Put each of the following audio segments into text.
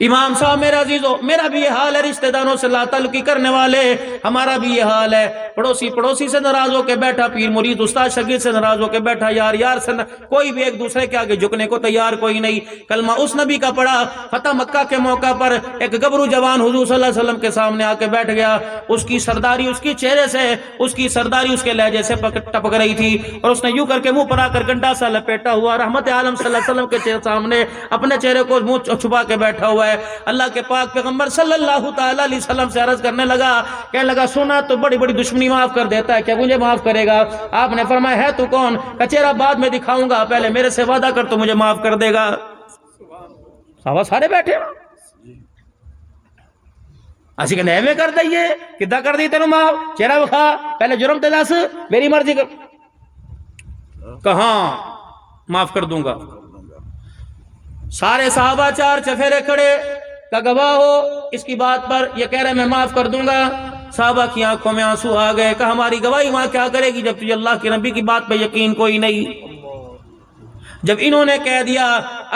امام صاحب میرا عزیزو، میرا بھی یہ حال ہے، رشتہ داروں سے لا تعلقی کرنے والے ہمارا بھی یہ حال ہے، پڑوسی سے ناراض ہو کے بیٹھا، پیر مرید استاد شاگرد سے ناراض ہو کے بیٹھا، یار سے کوئی بھی ایک دوسرے کے آگے جھکنے کو تیار کوئی نہیں۔ کلمہ اس نبی کا پڑھا، فتح مکہ کے موقع پر ایک گبرو جوان حضور صلی اللہ علیہ وسلم کے سامنے آ کے بیٹھ گیا، اس کی سرداری اس کی چہرے سے، اس کی سرداری اس کے لہجے سے ٹپک رہی تھی، اور اس نے یوں کر کے منہ پر آ کر گنڈا سا لپیٹا ہوا رحمت عالم صلی اللہ علیہ وسلم کے سامنے اپنے چہرے کو منہ چھپا کے بیٹھا ہوا ہے۔ اللہ کے پاک پیغمبر صلی اللہ تعالیٰ علیہ وسلم سے عرض کرنے لگا، کہنے لگا سنا تو بڑی بڑی دشمنی معاف کر دیتا ہے، کیا مجھے معاف کرے گا؟ آپ نے فرمایا ہے تو کون؟ کہ چہرہ بعد میں دکھاؤں گا، پہلے میرے سے وعدہ کر تو مجھے معاف کر دے گا۔ صحابہ سارے بیٹھے اسی کہ نہمے کر دئیے، کدھا کر دی تینوں معاف، چہرہ بکھا، پہلے جرم تے دس، میری مرضی کر، کہاں معاف کر دوں گا۔ سارے صحابہ چار چفیرے کھڑے کا گواہ ہو اس کی بات پر، یہ کہہ رہے میں معاف کر دوں گا۔ صحابہ کی آنکھوں میں آنسو آ گئے، کہ ہماری گواہی وہاں کیا کرے گی جب تجھے اللہ کے نبی کی بات پہ یقین کوئی نہیں۔ جب انہوں نے کہہ دیا،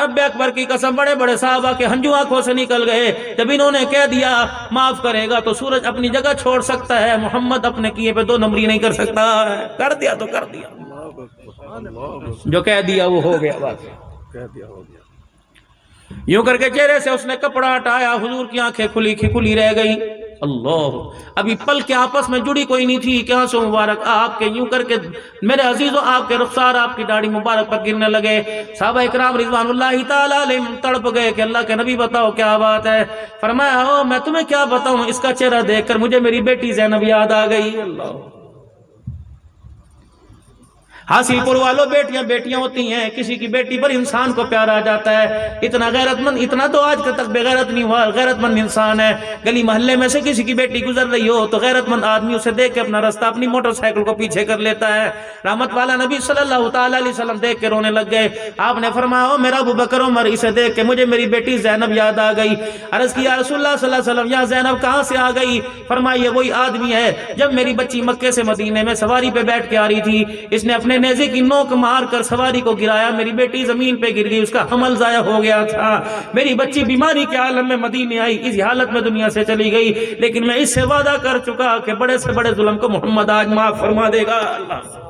رب اکبر کی قسم، بڑے بڑے صحابہ کے ہنجو آنکھوں سے نکل گئے، جب انہوں نے کہہ دیا معاف کرے گا تو سورج اپنی جگہ چھوڑ سکتا ہے، محمد اپنے کیے پہ دو نمبری نہیں کر سکتا ہے۔ کر دیا تو کر دیا، جو کہہ دیا وہ ہو گیا، بات کہہ دیا ہو گیا۔ یوں کر کے چہرے سے اس نے کپڑا ہٹایا، حضور کی آنکھیں کھلی رہ گئی۔ اللہ، ابھی پل کے آپس میں جڑی کوئی نہیں تھی کہ آنسو مبارک آپ کے یوں کر کے میرے عزیزوں آپ کے رخسار آپ کی داڑھی مبارک پر گرنے لگے۔ صحابہ اکرام رضوان اللہ تعالیٰ علیہم تڑپ گئے کہ اللہ کے نبی بتاؤ کیا بات ہے؟ فرمایا او میں تمہیں کیا بتاؤں، اس کا چہرہ دیکھ کر مجھے میری بیٹی زینب یاد آ گئی۔ اللہ، حاصل پور والوں بیٹیاں ہوتی ہیں، کسی کی بیٹی پر انسان کو پیار آ جاتا ہے۔ اتنا غیرت مند، اتنا تو آج تک بے غیرت نہیں ہوا، غیرت مند انسان ہے۔ گلی محلے میں سے کسی کی بیٹی گزر رہی ہو تو غیرت مند آدمی اسے دیکھ کے اپنا راستہ اپنی موٹر سائیکل کو پیچھے کر لیتا ہے۔ رحمت والا نبی صلی اللہ تعالیٰ علیہ وسلم دیکھ کے رونے لگ گئے۔ آپ نے فرمایا او میرا ابو بکر عمر، اسے دیکھ کے مجھے میری بیٹی زینب یاد آ گئی۔ عرض کیا رسول اللہ صلی اللہ علیہ وسلم، یہاں زینب کہاں سے آ گئی؟ فرمایا یہ وہی آدمی ہے جب میری بچی مکے سے مدینے میں سواری پہ بیٹھ کے آ رہی تھی، اس نے اپنے نیزے کی نوک مار کر سواری کو گرایا، میری بیٹی زمین پہ گر گئی، اس کا حمل ضائع ہو گیا تھا، میری بچی بیماری کے عالم میں مدینے آئی، اس حالت میں دنیا سے چلی گئی، لیکن میں اس سے وعدہ کر چکا کہ بڑے سے بڑے ظلم کو محمد آج معاف فرما دے گا۔ اللہ